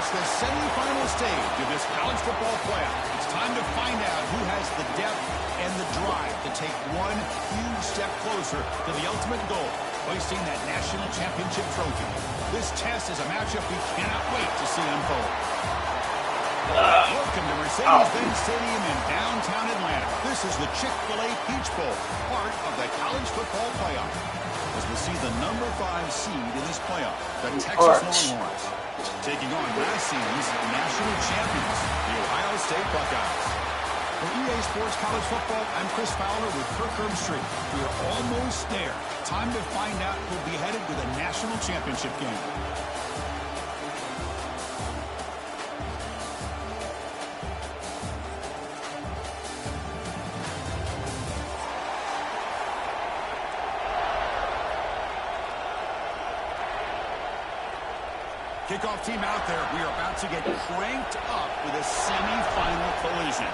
It's the semifinal stage of this college football playoff. It's time to find out who has the depth and the drive to take one huge step closer to the ultimate goal, hoisting that national championship trophy. This test is a matchup we cannot wait to see unfold. Welcome to Mercedes-Benz Stadium in downtown Atlanta. This is the Chick-fil-A Peach Bowl, part of the college football playoff. As we see the number 5 seed in this playoff, the Texas Longhorns, taking on last season's national champions, the Ohio State Buckeyes. For EA Sports College Football, I'm Chris Fowler with Kirk Herbstreit. We are almost there. Time to find out who'll be headed to the national championship game. Kickoff team out there. We are about to get cranked up with a semi-final collision.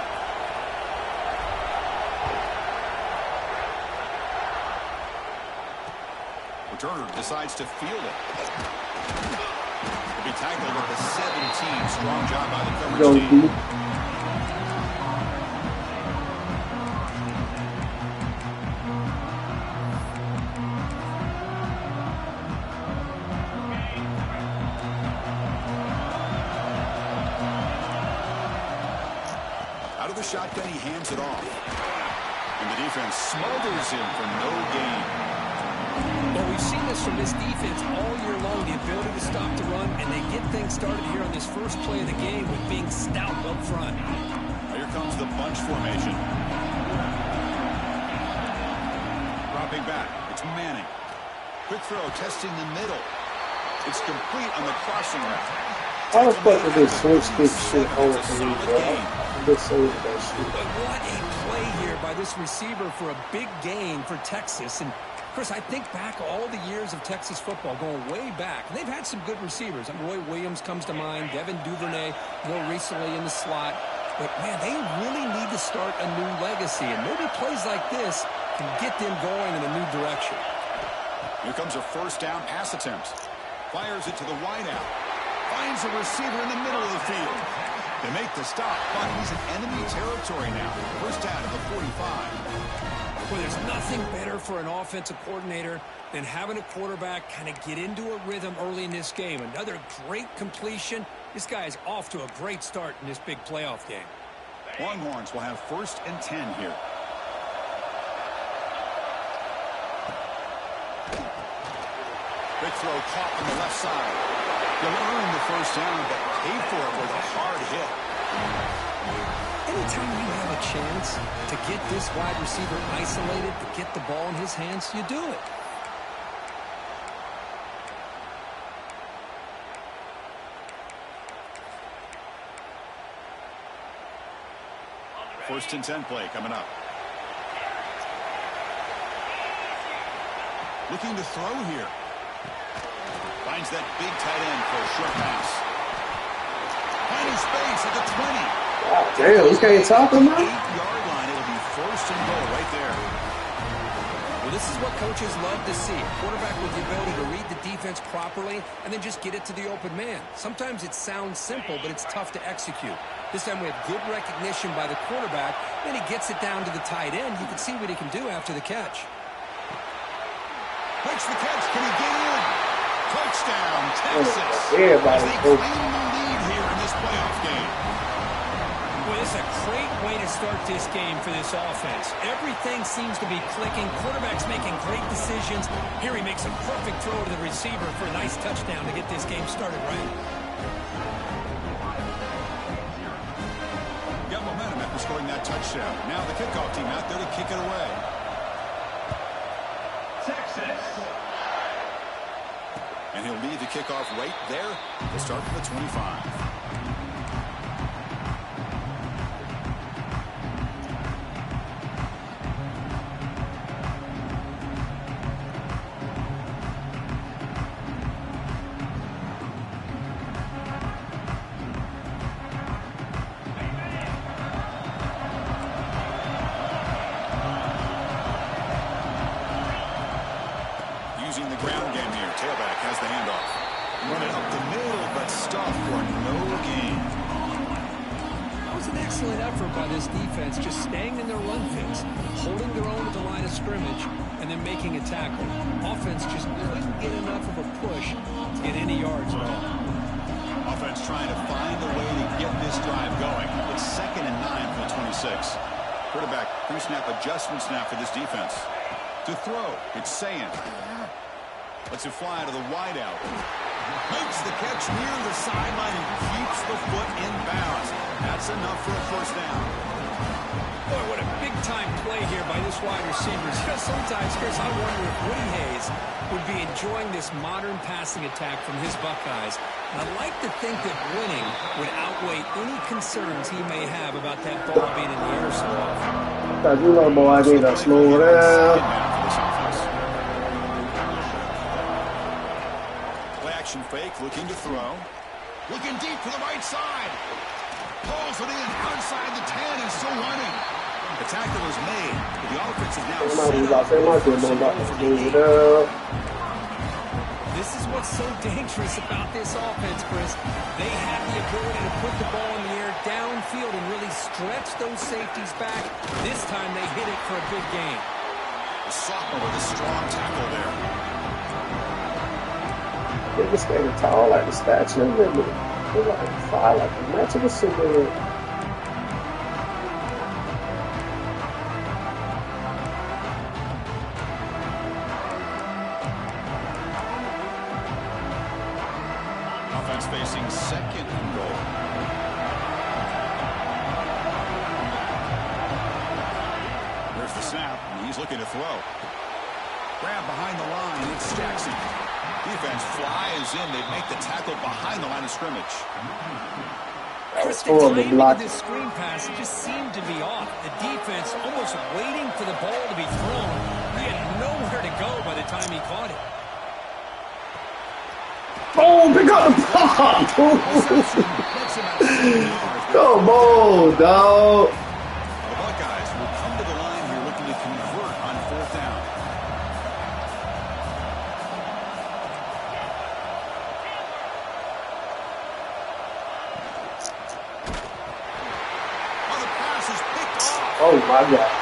Returner decides to field it. Will be tackled at the 17. Strong job by the coverage team. Out of the shotgun, he hands it off. And the defense smothers him for no gain. Well, we've seen this from this defense all year long, the ability to stop the run, and they get things started here on this first play of the game with being stout up front. Here comes the bunch formation. Dropping back, it's Manning. Quick throw, testing the middle. It's complete on the crossing route. I was supposed to do switch kick shit over to me, bro. I'm just saying that shit. But what a play here by this receiver for a big gain for Texas. And Chris, I think back all the years of Texas football, going way back, and they've had some good receivers. Roy Williams comes to mind, Devin Duvernay more recently in the slot. But, man, they really need to start a new legacy, and maybe plays like this can get them going in a new direction. Here comes a first down pass attempt. Fires it to the wideout. Finds a receiver in the middle of the field. They make the stop, but he's in enemy territory now. First down at the 45. Well, there's nothing better for an offensive coordinator than having a quarterback kind of get into a rhythm early in this game. Another great completion. This guy is off to a great start in this big playoff game. Longhorns will have 1st and 10 here. Big throw caught on the left side. They'll earn the first down, but pay for it with a hard hit. Anytime you have a chance to get this wide receiver isolated, to get the ball in his hands, you do it. First and 10 play coming up. Looking to throw here. Finds that big tight end for a short pass. Finding space at the 20. Wow, damn, this guy talking now? 8-yard line. It'll be first and goal right there. Well, this is what coaches love to see. A quarterback with the ability to read the defense properly and then just get it to the open man. Sometimes it sounds simple, but it's tough to execute. This time we have good recognition by the quarterback. Then he gets it down to the tight end. You can see what he can do after the catch. Makes the catch. Can he get in? Touchdown, Texas. Yeah, as they claim the lead here in this playoff game. Well, it's a great way to start this game for this offense. Everything seems to be clicking. Quarterback's making great decisions. Here he makes a perfect throw to the receiver for a nice touchdown to get this game started right. Got momentum after scoring that touchdown. Now the kickoff team out there to kick it away. Texas. And he'll lead the kickoff right there. He'll start from the 25. Using the ground game here. Tailback has the handoff. Running up the middle, but stuffed for no gain. That was an excellent effort by this defense, just staying in their run fits, holding their own at the line of scrimmage, and then making a tackle. Offense just couldn't get enough of a push to get any yards at all. Offense trying to find a way to get this drive going. It's 2nd and 9 for the 26. Quarterback pre-snap adjustment snap for this defense. To throw, it's Sayin. Lets it fly to the wideout. Makes the catch near the sideline and keeps the foot in bounds. That's enough for a first down. Boy, what a big-time play here by this wide receiver. Sometimes, Chris, I wonder if Woody Hayes would be enjoying this modern passing attack from his Buckeyes. And I'd like to think that winning would outweigh any concerns he may have about that ball being in the air so often. You know, boy, I need to slow down. Play action fake, looking to throw. Looking deep to the right side. Pulls it in outside the 10 and still running. The tackle is made, but the offense is now set up. This is what's so dangerous about this offense, Chris. They have the ability to put the ball in the air downfield and really stretch those safeties back. This time they hit it for a big gain. The sophomore with a strong tackle there. They just standing tall like the statue of Liberty. They're like fire like the match of a cigarette. Offense facing 2nd and goal. There's the snap, and he's looking to throw. Grab behind the line, it's Jackson. Defense flies in. They make the tackle behind the line of scrimmage. Chris, the timing of this screen pass just seemed to be off. The defense almost waiting for the ball to be thrown. He had nowhere to go by the time he caught it. Boom! Pick up the ball! Come on, dog. The Buckeyes will come to the line here looking to convert on 4th down. Oh, the pass is picked off. Oh, my God.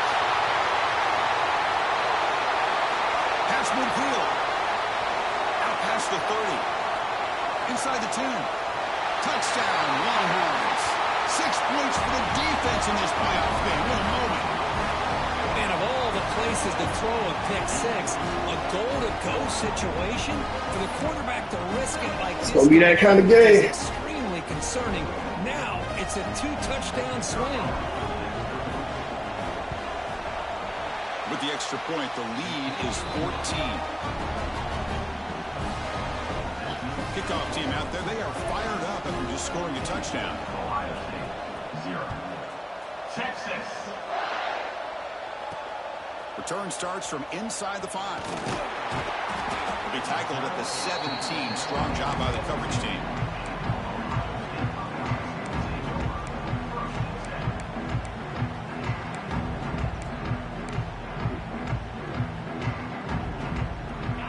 Pass midfield. Out past the 30. Inside the 10. Touchdown, Longhorns. 6 points for the defense in this playoff game. What a moment. And of all the places to throw a pick six, a goal-to-go situation for the quarterback to risk it like this. It's going to be that kind of game. It's extremely concerning. Now it's a 2-touchdown swing. With the extra point, the lead is 14. Kickoff team out there, they are fired up after just scoring a touchdown. Ohio State, 0. Texas. Return starts from inside the 5. Will be tackled at the 17. Strong job by the coverage team.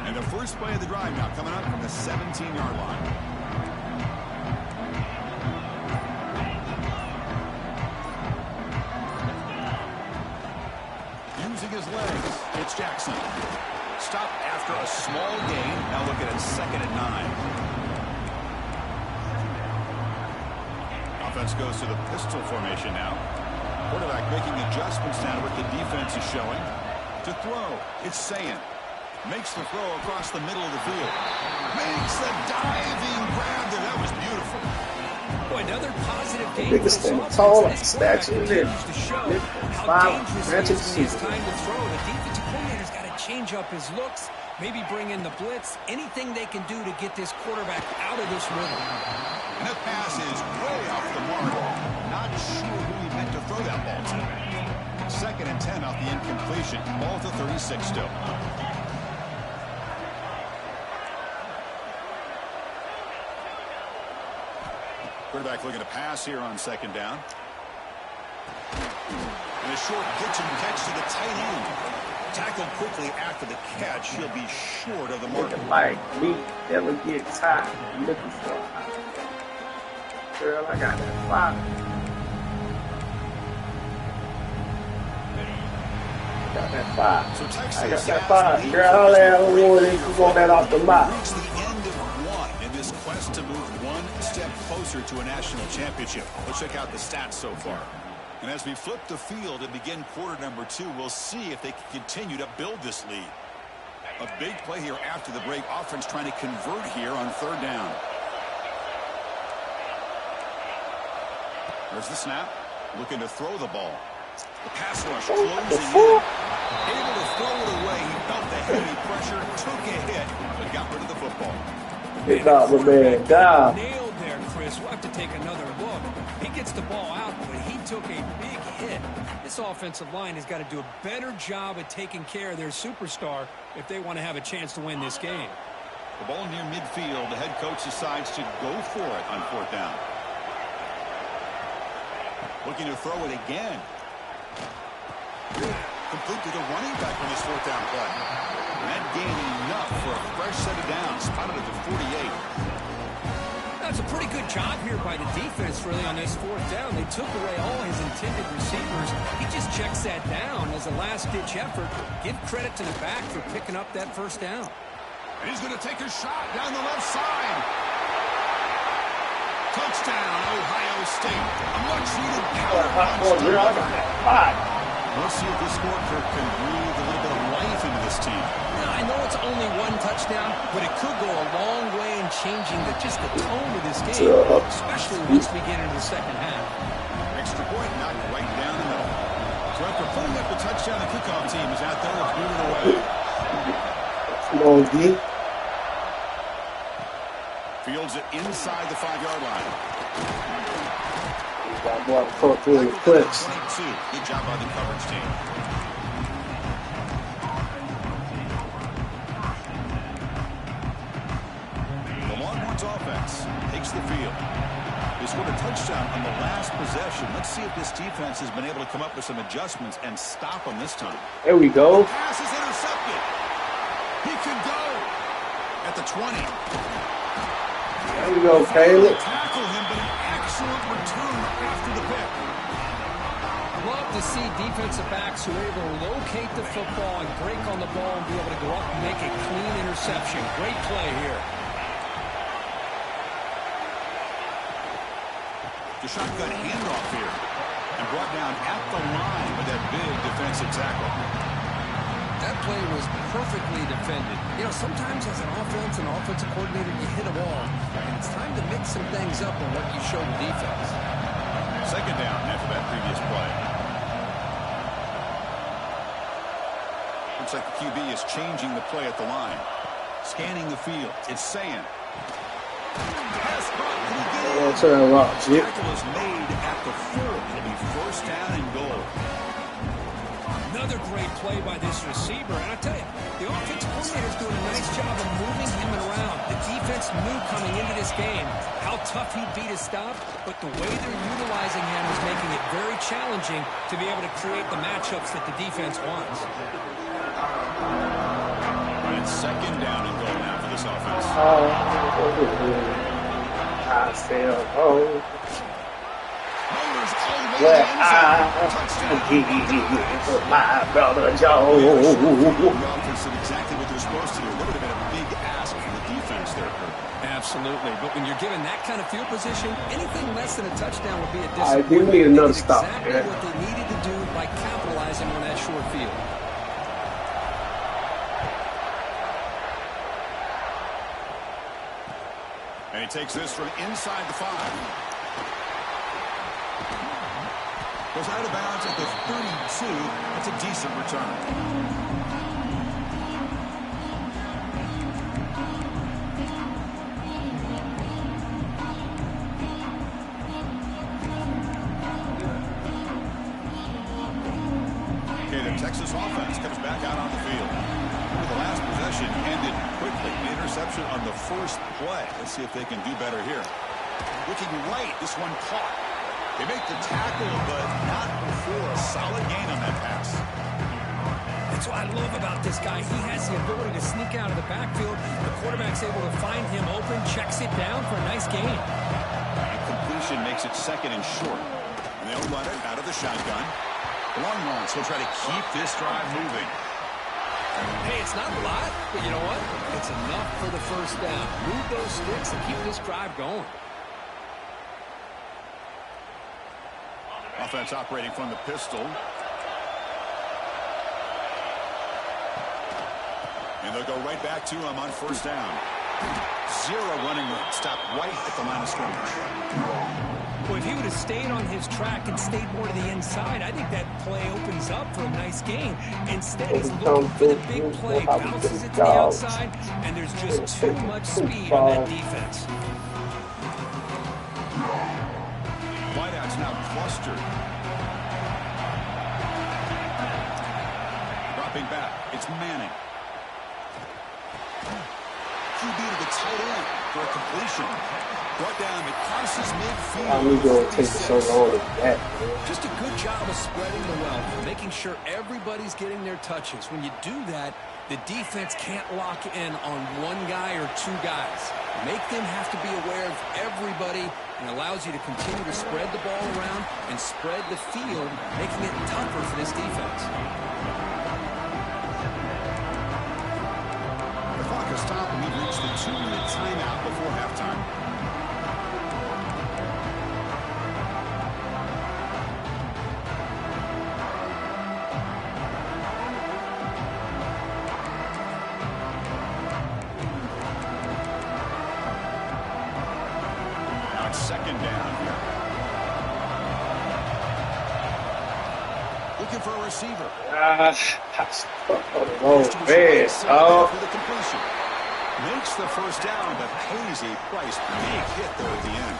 And the first play of the drive now coming up from the 17-yard line. Using his legs, it's Jackson. Stopped after a small gain. Now looking at 2nd and 9. Offense goes to the pistol formation now. Quarterback making adjustments now with the defense is showing. To throw, it's Sayin. Makes the throw across the middle of the field. Makes the diving grab there. That was beautiful. Boy, another positive game. Biggest thing tall like statue in there. How dangerous it is time to throw. The defensive coordinator's got to change up his looks, maybe bring in the blitz, anything they can do to get this quarterback out of this rhythm. And that pass is way off the mark. Not sure who he meant to throw that ball to. 2nd and 10 off the incompletion. Ball to 36 still. Quarterback looking to pass here on 2nd down. And a short pitch and catch to the tight end. Tackled quickly after the catch. He'll be short of the mark. Nigga like me never get tired looking for a girl. I got that fire. Got that fire. So Texas I got that fire. Girl, all that wanted to want that off the map. Reach the end of one in this quest to move one step closer to a national championship. Let's check out the stats so far. And as we flip the field and begin quarter number 2, we'll see if they can continue to build this lead. A big play here after the break. Offense trying to convert here on 3rd down. There's the snap. Looking to throw the ball. The pass rush closing in. Able to throw it away. He felt the heavy pressure, took a hit, but got rid of the football. It knocked the man down. Nailed there, Chris. We'll have to take another look. He gets the ball out, but he took a big hit. This offensive line has got to do a better job at taking care of their superstar if they want to have a chance to win this game. The ball near midfield. The head coach decides to go for it on 4th down. Looking to throw it again. Complete to the running back on this 4th down play. That gained enough for a fresh set of downs. Spotted at the 48. That's a pretty good job here by the defense, really, on this 4th down. They took away all his intended receivers. He just checks that down as a last-ditch effort. Give credit to the back for picking up that 1st down. And he's going to take a shot down the left side. Touchdown, Ohio State. A much-needed power punch. Let's see if this scorecard can breathe a little bit of life into this team. Now, I know it's only 1 touchdown, but it could go a long way in changing just the tone of this game, especially once we get into the second half. Extra point knocked right down the middle. So after putting up the touchdown, the kickoff team is out there to boot it away. Come on, D. Fields it inside the 5-yard line. Got more to through the clicks. 22. Good job by the coverage team. The Longhorns offense takes the field. They scored a touchdown on the last possession. Let's see if this defense has been able to come up with some adjustments and stop them this time. There we go. Pass is intercepted. He could go at the 20. There we go, Caleb. Tackle him, but an excellent return after the pick. Love to see defensive backs who are able to locate the football and break on the ball and be able to go up and make a clean interception. Great play here. The shotgun handoff here. And brought down at the line with that big defensive tackle. That play was perfectly defended. You know, sometimes as an offensive coordinator, you hit a wall. And it's time to mix some things up on what you show the defense. 2nd down after that previous play. Looks like the QB is changing the play at the line. Scanning the field. It's saying. Pass caught. Can he get it? Turn around, Chip. Tackle is made at the 4. It'll be 1st down and goal. Another great play by this receiver. And I tell you, the offensive coordinator is doing a nice job of moving him around. The defense knew coming into this game how tough he'd be to stop, but the way they're utilizing him is making it very challenging to be able to create the matchups that the defense wants. And it's 2nd down and goal now for this offense. I said, oh. Where I my brother Joe. Offense did exactly what they're supposed to do. That would have been a big ask for the defense there, Kurt. Absolutely. But when you're given that kind of field position, anything less than a touchdown would be a I disappointment. do need another They did stop. exactly Yeah. what they needed to do by capitalizing on that short field. And he takes this from inside the 5. Goes out of bounds at the 32. That's a decent return. Okay, the Texas offense comes back out on the field. The last possession ended quickly. Interception on the first play. Let's see if they can do better here. Looking right, this one caught. They make the tackle, but not before a solid gain on that pass. That's what I love about this guy. He has the ability to sneak out of the backfield. The quarterback's able to find him open, checks it down for a nice gain. And completion makes it second and short. And they'll run it out of the shotgun. Longhorns will try to keep this drive moving. Hey, it's not a lot, but you know what? It's enough for the first down. Move those sticks and keep this drive going. Offense operating from the pistol. And they'll go right back to him on first down. Zero running room. Stop right at the line of scrimmage. Well, if he would have stayed on his track and stayed more to the inside, I think that play opens up for a nice gain. Instead, he's looking for the big play, bounces it to the outside, and there's just too much speed on that defense. Wideouts now clustered. Dropping back. It's Manning. QB to the tight end for a completion. Brought down, it crosses midfield. I knew you would take so long to that. Just a good job of spreading the wealth, making sure everybody's getting their touches. When you do that, the defense can't lock in on one guy or two guys. Make them have to be aware of everybody, and allows you to continue to spread the ball around and spread the field, making it tougher for this defense. The clock has stopped, and we've reached the 2-minute timeout before halftime. Second down here. Looking for a receiver. Oh, man. Oh. For the completion. Makes the first down, but pays a price. Big hit there at the end.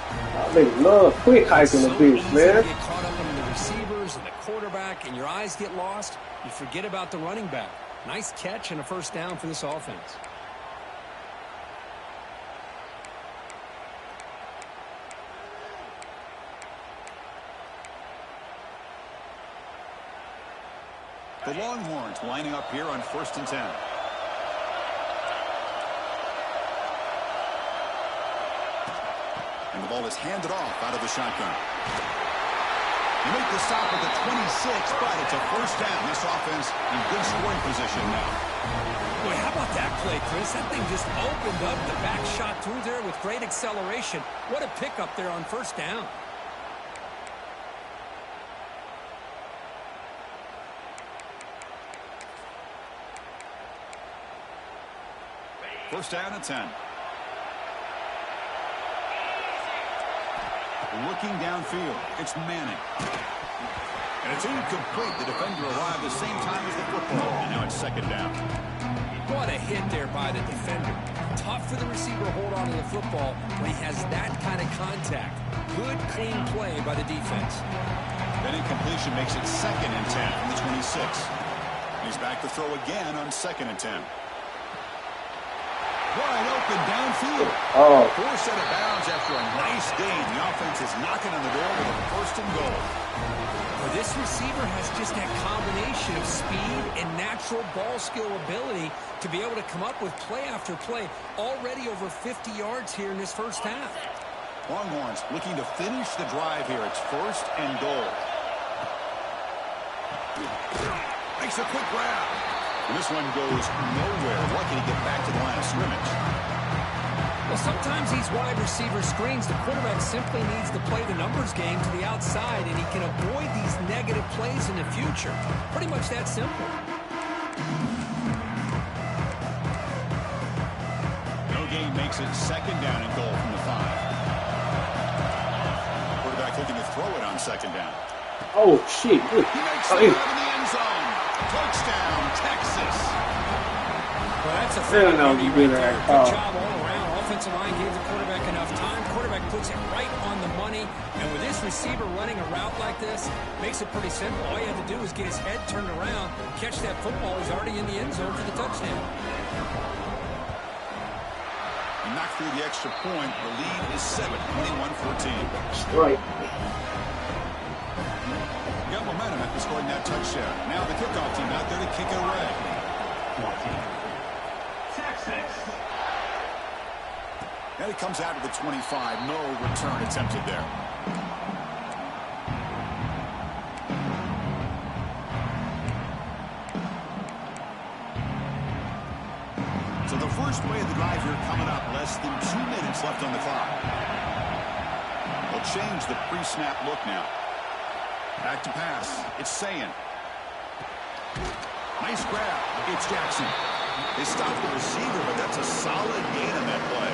They love quick hiking the beach, man. You get caught up in the receivers and the quarterback, and your eyes get lost. You forget about the running back. Nice catch and a first down for this offense. The Longhorns lining up here on 1st and 10. And the ball is handed off out of the shotgun. You make the stop at the 26, but it's a first down. This offense in good scoring position now. Boy, how about that play, Chris? That thing just opened up. The back shot through there with great acceleration. What a pickup there on first down. First down at 10. Looking downfield, it's Manning. And it's incomplete. The defender arrived the same time as the football. And now it's second down. What a hit there by the defender. Tough for the receiver to hold on to the football when he has that kind of contact. Good, clean play by the defense. That incompletion makes it second and 10 from the 26. He's back to throw again on second and 10. Wide open downfield. Oh. Forced out of bounds after a nice gain. The offense is knocking on the door with a first and goal. Well, this receiver has just that combination of speed and natural ball skill ability to be able to come up with play after play. Already over 50 yards here in this first half. Longhorns looking to finish the drive here. It's first and goal. Makes a quick grab. And this one goes nowhere. Lucky to get back to the line of scrimmage. Well, sometimes these wide receiver screens, the quarterback simply needs to play the numbers game to the outside, and he can avoid these negative plays in the future. Pretty much that simple. No gain makes it second down and goal from the 5. Quarterback looking to throw it on second down. Oh, shit. He makes the grab in the end zone. Touchdown, Texas. Well, that's a fair enough. Good job all around. Offensive line gave the quarterback enough time. Quarterback puts it right on the money. And with this receiver running a route like this, makes it pretty simple. All you have to do is get his head turned around, catch that football. He's already in the end zone for the touchdown. And knocked through the extra point. The lead is 7, 21-14. Right. Got momentum momentum after scoring that touchdown. Now the kickoff team out there to kick it away. 14. Texas. And it comes out of the 25. No return attempted there. So the first play of the drive here coming up. Less than 2 minutes left on the clock. They'll change the pre-snap look now. Back to pass. It's Sayin. Nice grab. It's Jackson. They stop the receiver, but that's a solid gain on that play.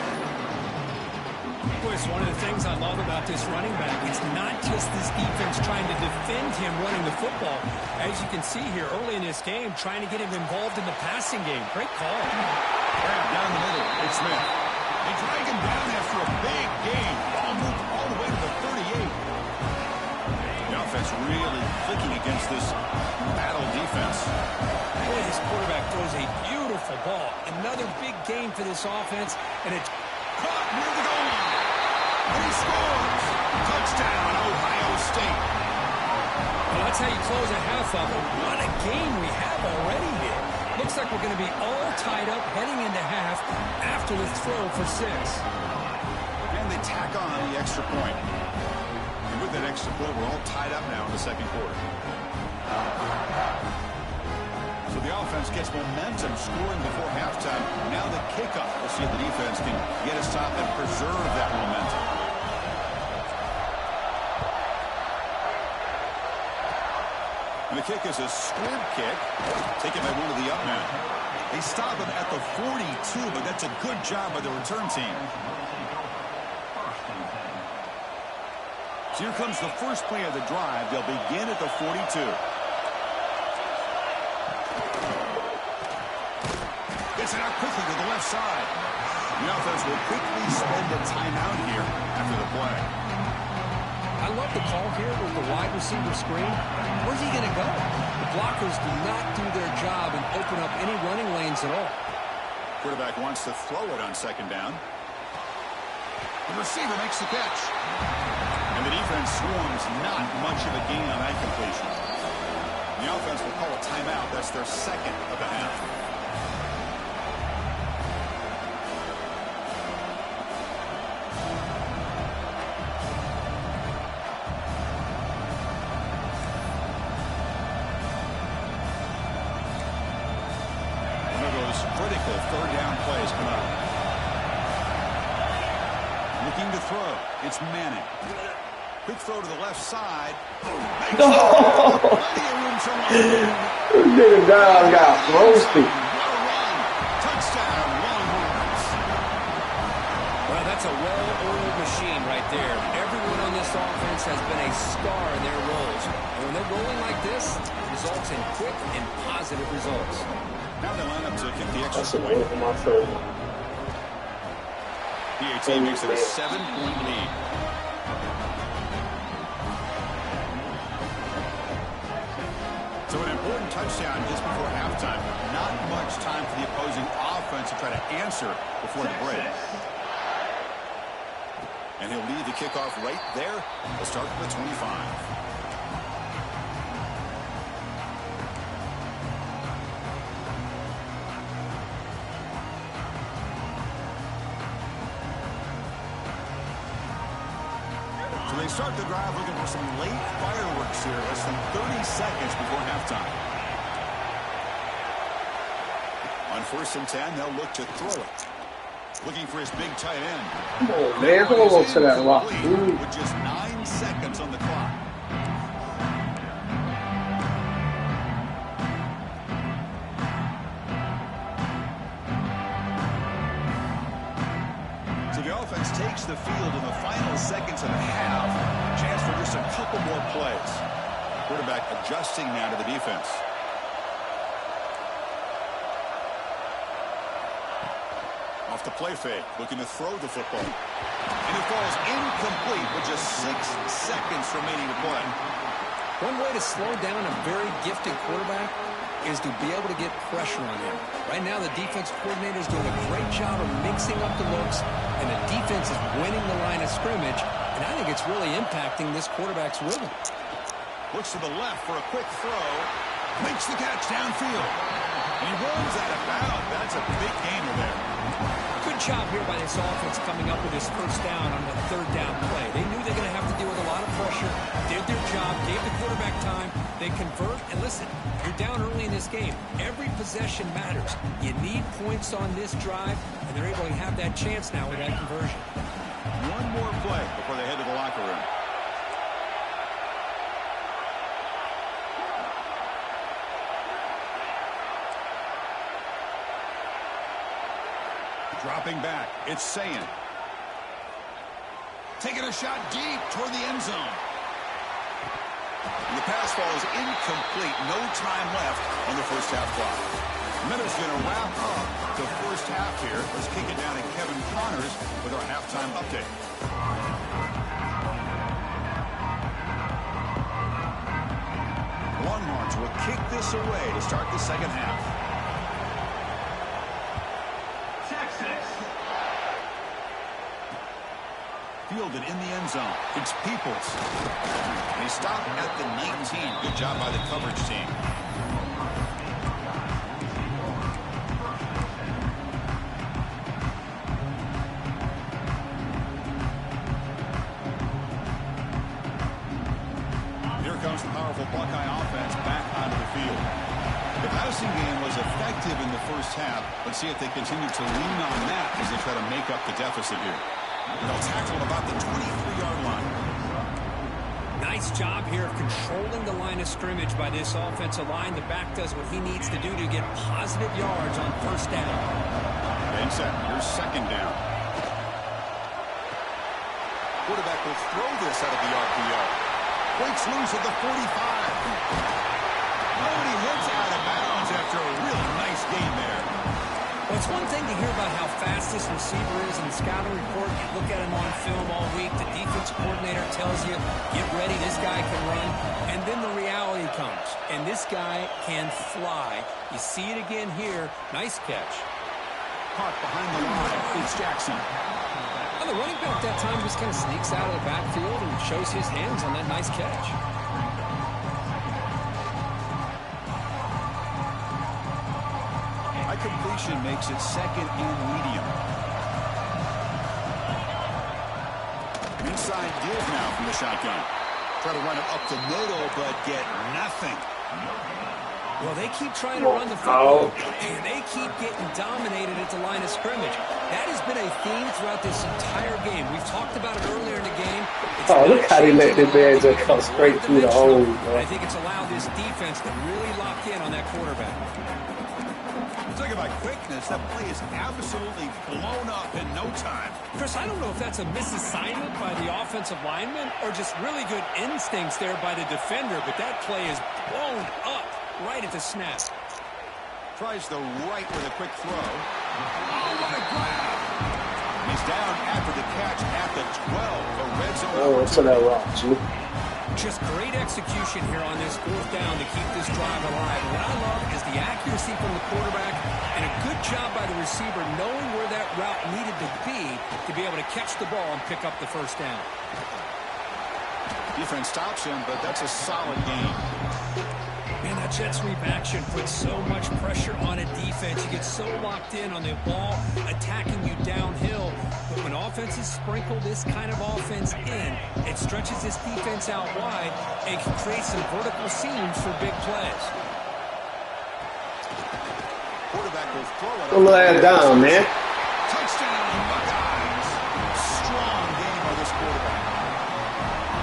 It's one of the things I love about this running back. It's not just this defense trying to defend him running the football. As you can see here early in this game, trying to get him involved in the passing game. Great call. Grab down the middle. It's Smith. They drag him down after a big gain. Ball moved all the way to the 38. The offense really clicking against this battle defense. Boy, this quarterback throws a beautiful ball. Another big game for this offense, and it's caught near the goal line. And he scores. Touchdown, Ohio State. Well, that's how you close a half of it. What a game we have already here. Looks like we're going to be all tied up heading into half after the throw for 6. And they tack on the extra point. And with that extra point, we're all tied up now in the second quarter. So the offense gets momentum scoring before halftime. Now the kickoff. We'll see if the defense can get a stop and preserve that momentum. And the kick is a squib kick, taken by one of the up men. They stop him at the 42, but that's a good job by the return team. So here comes the first play of the drive. They'll begin at the 42. Gets it out quickly to the left side. The offense will quickly spend a timeout here after the play. I love the call here with the wide receiver screen. Where's he going to go? The blockers do not do their job and open up any running lanes at all. Quarterback wants to throw it on second down. The receiver makes the catch. And the defense swarms. Not much of a gain on that completion. The offense will call a timeout. That's their second of the half. Critical third down plays come up. Looking to throw. It's Manning. Quick throw to the left side. Plenty of room to run. Nigga down got roasted. Touchdown, Longhorns. Well, that's a well-oiled machine right there. Everyone on this offense has been a star in their roles. And when they're rolling like this, it results in quick and positive results. Now they line up to kick the That's extra a point. win for my first. PAT makes it a 7-point lead. So an important touchdown just before halftime. Not much time for the opposing offense to try to answer before the break. And he'll lead the kickoff right there. They'll start from the 25. They start the drive looking for some late fireworks here. Less than 30 seconds before halftime. On 1st and 10, they'll look to throw it. Looking for his big tight end. Come on, man. Hold on to that rock. With just 9 seconds on the clock. So the offense takes the field in the final seconds of the half. Chance for just a couple more plays. Quarterback adjusting now to the defense. Off the play fake, looking to throw the football. And it falls incomplete with just 6 seconds remaining to play. One way to slow down a very gifted quarterback is to be able to get pressure on him. Right now, the defense coordinator is doing a great job of mixing up the looks, and the defense is winning the line of scrimmage, and I think it's really impacting this quarterback's rhythm. Looks to the left for a quick throw. Makes the catch downfield. He runs out of bounds. That's a big gainer there. Good job here by this offense coming up with this first down on the third down play. They knew they're going to have to deal with a lot of pressure, did their job, gave the quarterback time. They convert, and listen, you're down early in this game. Every possession matters. You need points on this drive, and they're able to have that chance now with that conversion. One more play before they head to the locker room. Dropping back, it's Sayan. Taking a shot deep toward the end zone. The pass ball is incomplete. No time left on the first half clock. Minutes going to wrap up the first half here. Let's kick it down to Kevin Connors with our halftime update. Longhorns will kick this away to start the second half. Fielded in the end zone. It's Peoples. They stop at the 19. Good job by the coverage team. Here comes the powerful Buckeye offense back onto the field. The passing game was effective in the first half. Let's see if they continue to lean on that as they try to make up the deficit here. They'll tackle about the 23-yard line. Nice job here of controlling the line of scrimmage by this offensive line. The back does what he needs to do to get positive yards on first down. And set. Here's second down. Quarterback will throw this out of the RPO. Breaks loose at the 45. Nobody hits out of bounds after a really nice game there. Well, it's one thing to hear about how fast this receiver is in the scouting report. You look at him on film all week. The defense coordinator tells you, get ready, this guy can run. And then the reality comes. And this guy can fly. You see it again here. Nice catch. Caught behind the line. It's Jackson. Well, the running back that time just kind of sneaks out of the backfield and shows his hands on that nice catch. Completion makes it second and medium. Inside give now from the shotgun. Try to run it up the middle, but get nothing. Well, they keep trying to run the football, and they keep getting dominated at the line of scrimmage. That has been a theme throughout this entire game. We've talked about it earlier in the game. Look how they let the man just come straight through the hole. I think it's allowed this defense to really lock in on that quarterback. Talking about quickness, that play is absolutely blown up in no time. Chris, I don't know if that's a misassignment by the offensive lineman or just really good instincts there by the defender, but that play is blown up right at the snap. Tries the right with a quick throw. Oh, what a grab! He's down after the catch at the 12. The red zone. Oh, it's that rock, too. Just great execution here on this fourth down to keep this drive alive. What I love is the accuracy from the quarterback and a good job by the receiver knowing where that route needed to be able to catch the ball and pick up the first down. Defense stops him, but that's a solid game. Man, that jet sweep action puts so much pressure on a defense. You get so locked in on the ball attacking you downhill. But when offenses sprinkle this kind of offense in, it stretches this defense out wide and can create some vertical seams for big plays. Quarterback will throw it. Don't lay it down, man. Touchdown, Buckeyes. Strong game by this quarterback.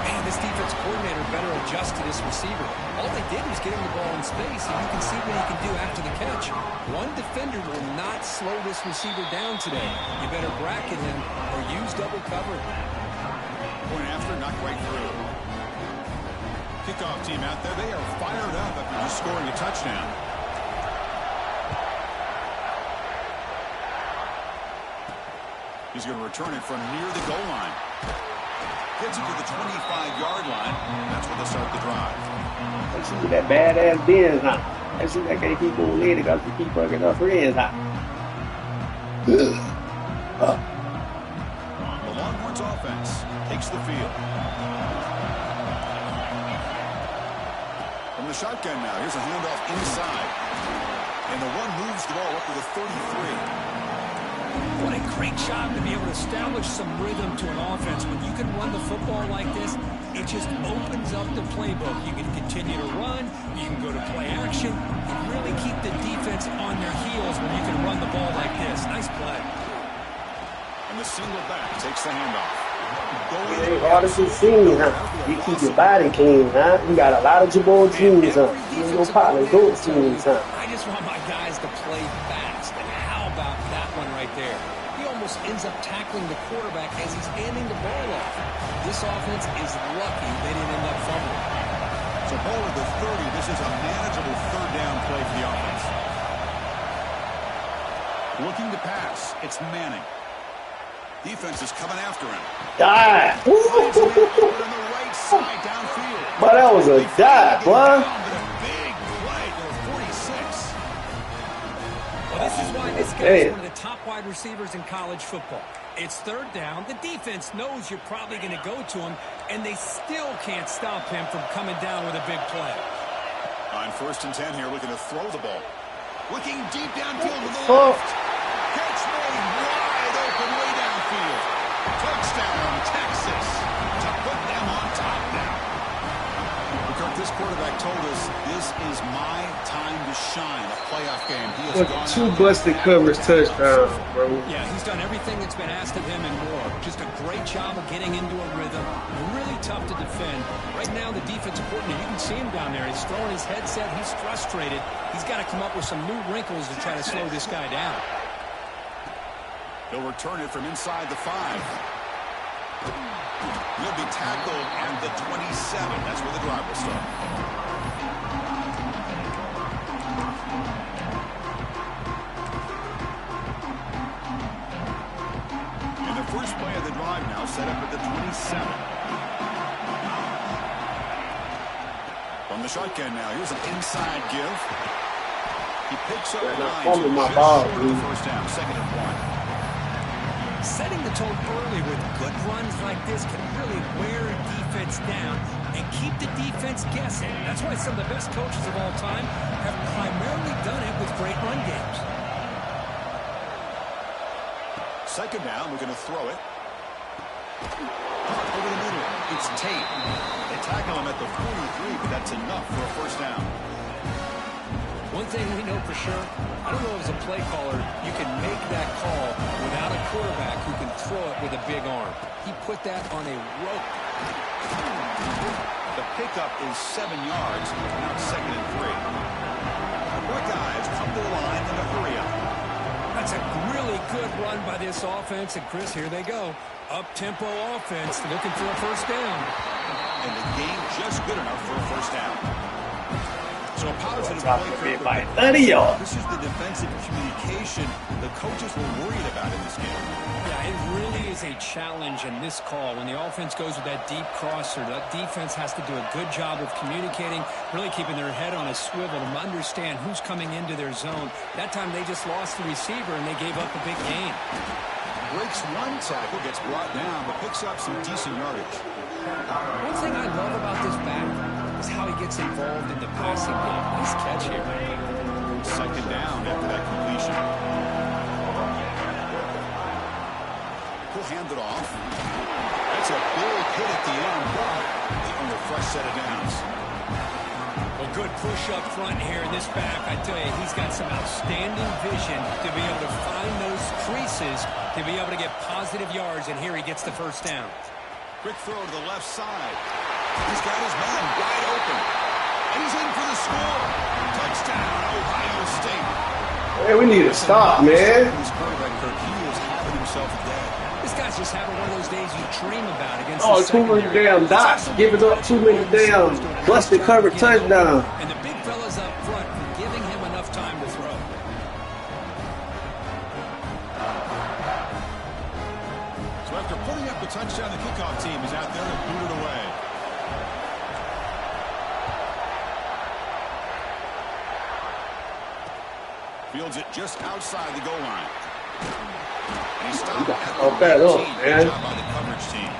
Man, this defense coordinator better adjust to this receiver. All they did was get him the ball in space, and you can see what he can do after the catch. One defender will not slow this receiver down today. You better bracket him or use double cover. Point after, not quite through. Kickoff team out there. They are fired up after just scoring a touchdown. He's going to return it from near the goal line. Gets it to the 25-yard line. That's where they start the drive. Let's see that badass Benz now. Let's see that can't keep going in because we keep working our friends out. The Longhorns offense takes the field. From the shotgun now, here's a handoff inside. And the one moves the ball up to the 33. What a great job to be able to establish some rhythm to an offense. When you can run the football like this, it just opens up the playbook. You can continue to run. You can go to play action. And really keep the defense on their heels when you can run the ball like this. Nice play. And the single back takes the handoff. It ain't hard to see, huh? You keep your body clean, huh? You got a lot of Jabot jeans, huh? You and your partner go to jeans, huh? I just want my guys to play fast. And how about that one right there? He almost ends up tackling the quarterback as he's handing the ball off. This offense is lucky they didn't end up fumbling. So ball at the 30. This is a manageable third down play for the offense. Looking to pass. It's Manning. Defense is coming after him. Dive. On the right side downfield. But that was a dive, boy. A big play to 46. Well, this is why this guy's one of the top wide receivers in college football. It's third down. The defense knows you're probably going to go to him, and they still can't stop him from coming down with a big play. On 1st and 10 here, looking to throw the ball. Looking deep downfield to the left. Catch made wide open way downfield. Touchdown, Texas, to put them on top now. Kirk, this quarterback told us this is my time to shine. A playoff game. He has gone 2 busted coverage touchdowns, bro. Yeah, he's done everything that's been asked of him and more. Just a great job of getting into a rhythm. Really tough to defend. Right now, the defensive coordinator, you can see him down there. He's throwing his headset. He's frustrated. He's got to come up with some new wrinkles to try to slow this guy down. He'll return it from inside the 5. He'll be tackled at the 27. That's where the drive will start. And the first play of the drive now set up at the 27. From the shotgun now, here's an inside give. He picks up 9 my ball, short of the first down, 2nd and 1. Setting the tone early with good runs like this can really wear a defense down and keep the defense guessing. That's why some of the best coaches of all time have primarily done it with great run games. 2nd down, we're going to throw it. Over the middle, it's Tate. They tackle him at the 43, but that's enough for a first down. One thing we know for sure, I don't know as a play caller, you can make that call without a quarterback who can throw it with a big arm. He put that on a rope. The pickup is 7 yards. Now it's 2nd and 3. The Buckeyes come to the line in a hurry up. That's a really good run by this offense. And Chris, here they go. Up-tempo offense looking for a first down. And the game just good enough for a first down. So a positive play by 30 yards. This is the defensive communication the coaches were worried about in this game. Yeah, it really is a challenge in this call. When the offense goes with that deep crosser, that defense has to do a good job of communicating, really keeping their head on a swivel to understand who's coming into their zone. That time they just lost the receiver and they gave up a big gain. Breaks one tackle, gets brought down, but picks up some decent yardage. One thing I love about this back is how he gets involved in the passing game. Nice catch here. 2nd down after that completion. He'll hand it off. That's a big hit at the end, but they earn a fresh set of downs. Well, good push up front here in this back. I tell you, he's got some outstanding vision to be able to find those creases, to be able to get positive yards, and here he gets the first down. Quick throw to the left side. He's got his man wide open. And he's in for the score. Touchdown, Ohio State. Hey, we need to stop, man. This quarterback, Kirk, he is having himself a day. This guy's just having one of those days you dream about against Oh, the too many damn dots. Giving up too many damn busted cover touchdowns. And the big fellas up front giving him enough time to throw. So after putting up the touchdown, the kickoff team is out there to boot it away. Fields it just outside the goal line. And he stopped at the 19. Good job by the coverage team.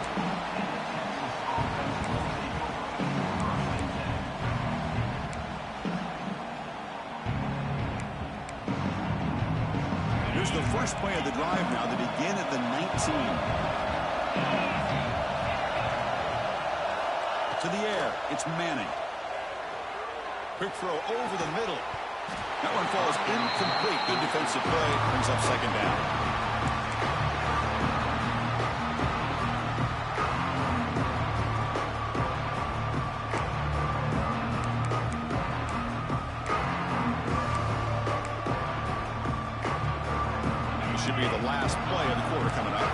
the first play of the drive now. They begin at the 19. To the air, it's Manning. Quick throw over the middle. That one falls incomplete. Good defensive play. Brings up second down. Should be the last play of the quarter coming up.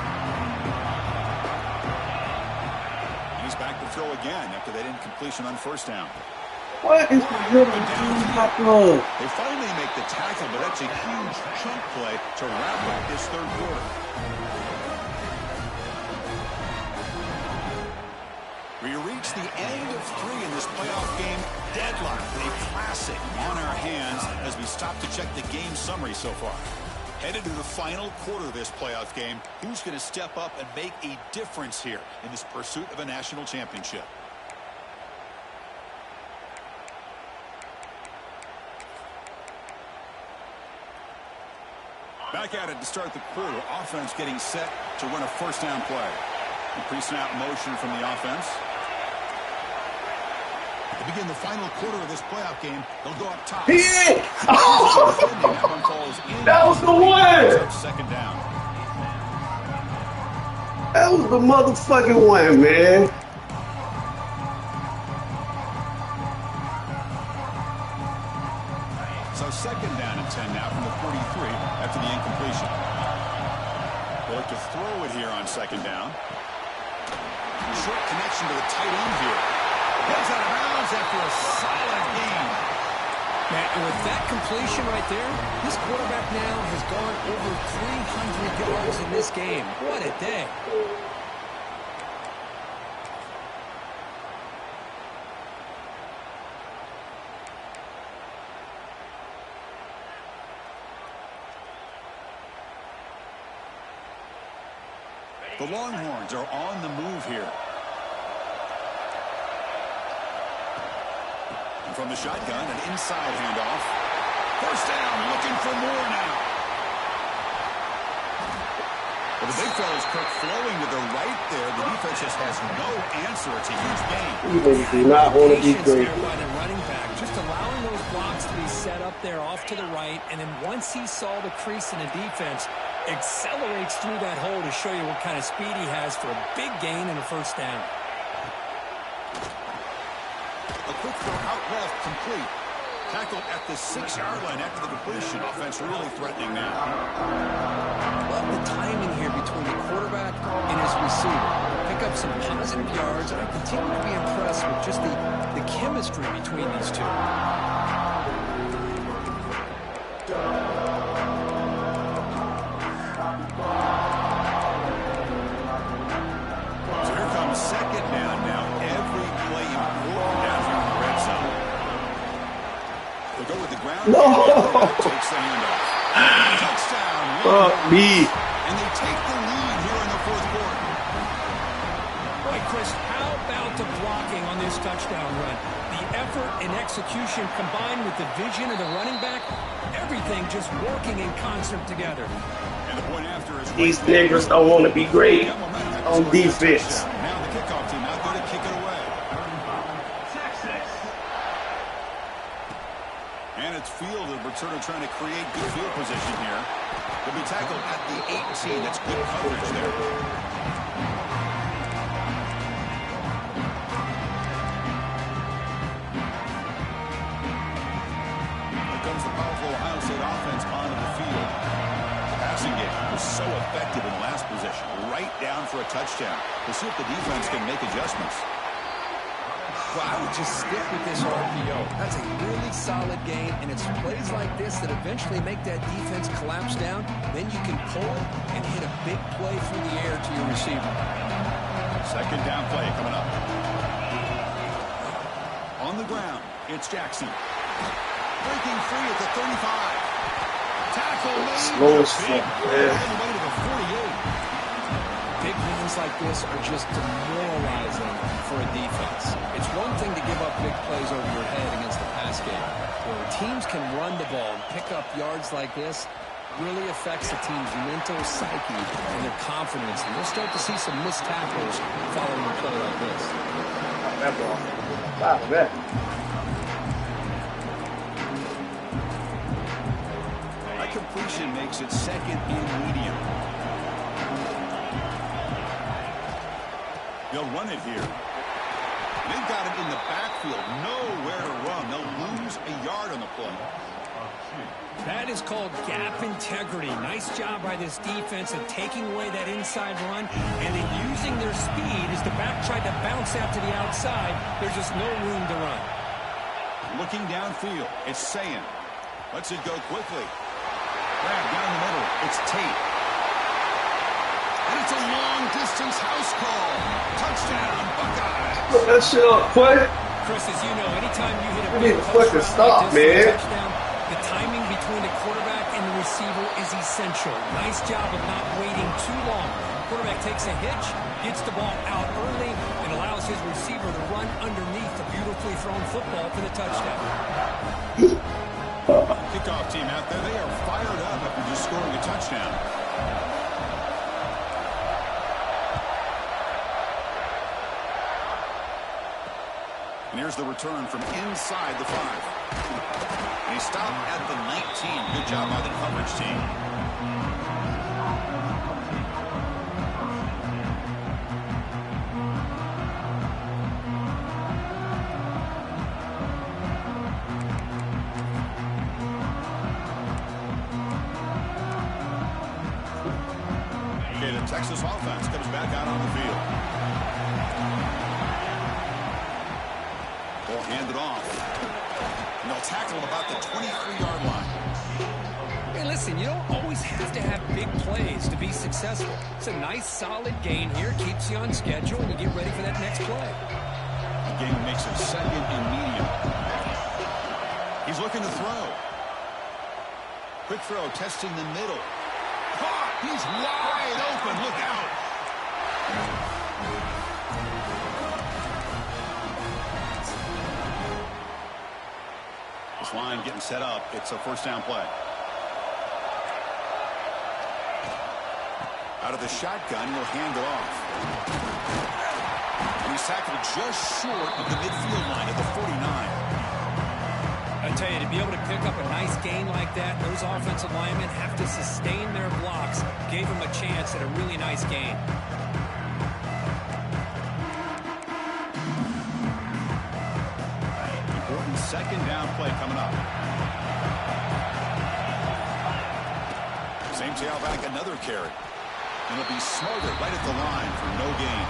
He's back to throw again after that incompletion on first down. What is the middle tackle? They finally make the tackle, but that's a huge chunk play to wrap up this third quarter. We reach the end of 3 in this playoff game. Deadlock, a classic on our hands as we stop to check the game summary so far. Headed to the final quarter of this playoff game. Who's going to step up and make a difference here in this pursuit of a national championship? Back at it to start the quarter. Offense getting set to run a first down play. Pre-snap motion from the offense. To begin the final quarter of this playoff game, they'll go up top. Yeah! Oh! That was the one! Second down. That was the motherfucking one, man. So second down and 10 now from the 43 after the incompletion. They'll look to throw it here on second down. Short connection to the tight end here. Goes out of bounds after a solid game. And with that completion right there, this quarterback now has gone over 300 yards in this game. What a day. The Longhorns are on the move here. And from the shotgun, an inside handoff. First down, looking for more now. Well, the big fella's quick flowing to the right there. The defense just has no answer. It's a huge gain. You do not want to be great. By the running back, just allowing those blocks to be set up there off to the right, and then once he saw the crease in the defense, accelerates through that hole to show you what kind of speed he has for a big gain and a first down. A quick throw out left, complete. Tackled at the 6-yard line after the completion. Offense really threatening now. Love the timing here between the quarterback and his receiver. Pick up some positive yards, and I continue to be impressed with just the chemistry between these two. So here comes second down now. Every play important down here in the red zone. They'll go with the ground. No! Takes the handoff. Touchdown. Fuck me. And they take the lead here in the fourth quarter. Right, Chris, how about the blocking on this touchdown run? The effort and execution combined with the vision of the running back, everything just working in concert together. And the point after is These niggas don't want to be great on defense. Now the kickoff team out there to kick it away. Texas. And it's fielded. Returner trying to create good field position here. He'll be tackled at the 18. That's good coverage there. Here comes the powerful Ohio State offense onto the field. The passing game was so effective in last possession. Right down for a touchdown. We'll see if the defense can make adjustments. Well, I would just stick with this RPO. That's a really solid game, and it's plays like this that eventually make that defense collapse down. Then you can pull it and hit a big play through the air to your receiver. Second down play coming up. On the ground, it's Jackson. Breaking free at the 35. Tackle made. Slow as fuck, man. All the way to the 48. Big wins like this are just demoralizing for a defense. It's one thing to give up big plays over your head against the pass game. Where teams can run the ball and pick up yards like this, really affects the team's mental psyche and their confidence. And we'll start to see some missed tackles following a play like this. That ball. Wow, man. That completion makes it second and medium. They'll run it here. They've got it in the backfield. Nowhere to run. They'll lose a yard on the play. That is called gap integrity. Nice job by this defense of taking away that inside run and then using their speed as the back tried to bounce out to the outside. There's just no room to run. Looking downfield, it's Sayin. Lets it go quickly. Grab down the middle. It's Tate. And it's a long-distance house call. Touchdown, Buckeyes. Put that shit up quick. Chris, as you know, anytime you hit a We need to fucking touchdown stop, like this, man. touchdown, the timing between the quarterback and the receiver is essential. Nice job of not waiting too long. Quarterback takes a hitch, gets the ball out early, and allows his receiver to run underneath the beautifully thrown football for the touchdown. Kickoff team out there, they are fired up after just scoring a touchdown. And here's the return from inside the 5. They stop at the 19. Good job by the coverage team. Okay, the Texas offense comes back out on the field. Ball handed off. And they'll tackle him about the 23-yard line. Hey, listen, you don't always have to have big plays to be successful. It's a nice, solid gain here. Keeps you on schedule, and you get ready for that next play. The game makes it second and medium. He's looking to throw. Quick throw, testing the middle. Caught! He's wide open. Look out! This line getting set up. It's a first down play. Out of the shotgun, he'll hand it off. And he's tackled just short of the midfield line at the 49. I tell you, to be able to pick up a nice gain like that, those offensive linemen have to sustain their blocks. Gave him a chance at a really nice gain. Important second down play coming up. Same tailback, another carry. And it'll be Smarter right at the line for no gain.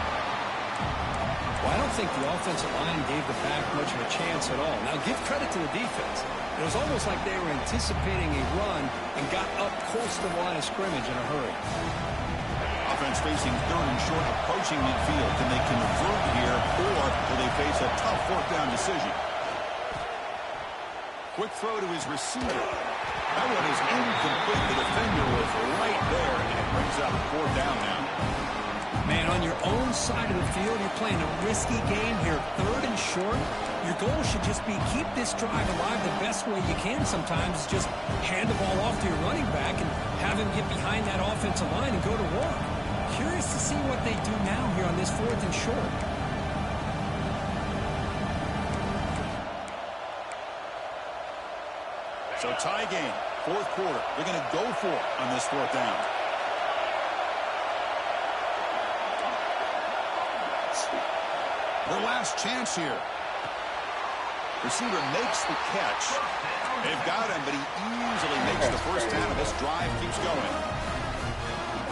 Well, I don't think the offensive line gave the back much of a chance at all. Now, give credit to the defense. It was almost like they were anticipating a run and got up close to the line of scrimmage in a hurry. Offense facing third and short, approaching midfield. Can they convert here, or will they face a tough fourth down decision? Quick throw to his receiver. That one is incomplete. The defender was right there, and it brings up fourth down now. Man, on your own side of the field, you're playing a risky game here. Third and short. Your goal should just be keep this drive alive the best way you can sometimes. Just hand the ball off to your running back and have him get behind that offensive line and go to work. Curious to see what they do now here on this fourth and short. So tie game, fourth quarter. They're going to go for it on this fourth down. Their last chance here. Receiver makes the catch. They've got him, but he easily makes the first down. This drive keeps going.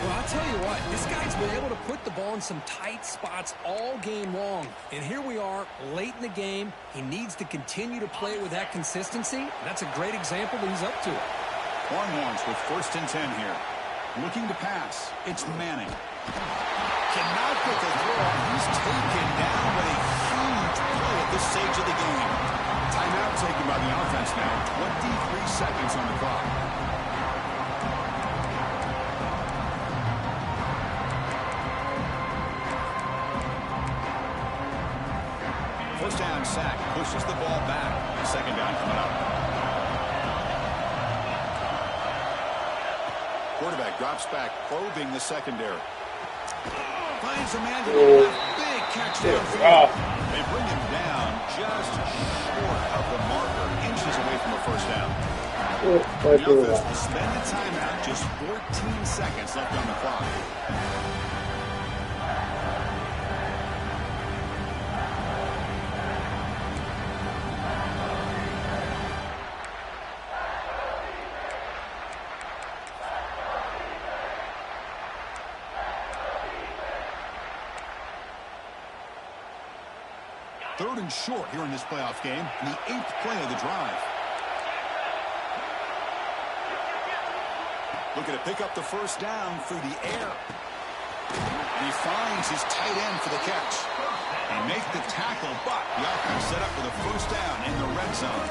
Well, I'll tell you what, this guy's been able to put the ball in some tight spots all game long. And here we are, late in the game. He needs to continue to play with that consistency. That's a great example that he's up to it. Longhorns with first and 10 here. Looking to pass. It's Manning. Cannot get the throw. He's taken down with a huge play at this stage of the game. Timeout taken by the offense now. 23 seconds on the clock. First down sack. Pushes the ball back. Second down coming up. Quarterback drops back, probing the secondary. Finds a man to the left. Big catch downfield. They bring him down just short of the marker, inches away from a first down. The offense will spend the timeout. Just 14 seconds left on the clock. Third and short here in this playoff game, the 8th play of the drive. Looking to pick up the first down through the air. And he finds his tight end for the catch. They make the tackle, but the offense set up for the first down in the red zone.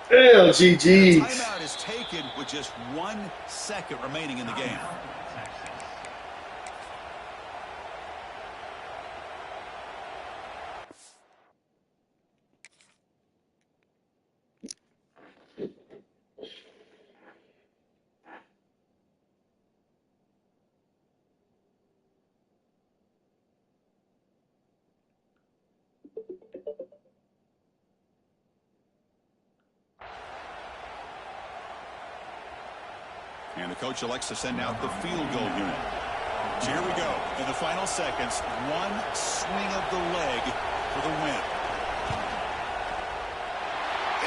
Damn, GG's. Timeout is taken with just 1 second remaining in the game. And the coach elects to send out the field goal unit. So here we go. In the final seconds, one swing of the leg for the win.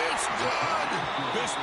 It's good. This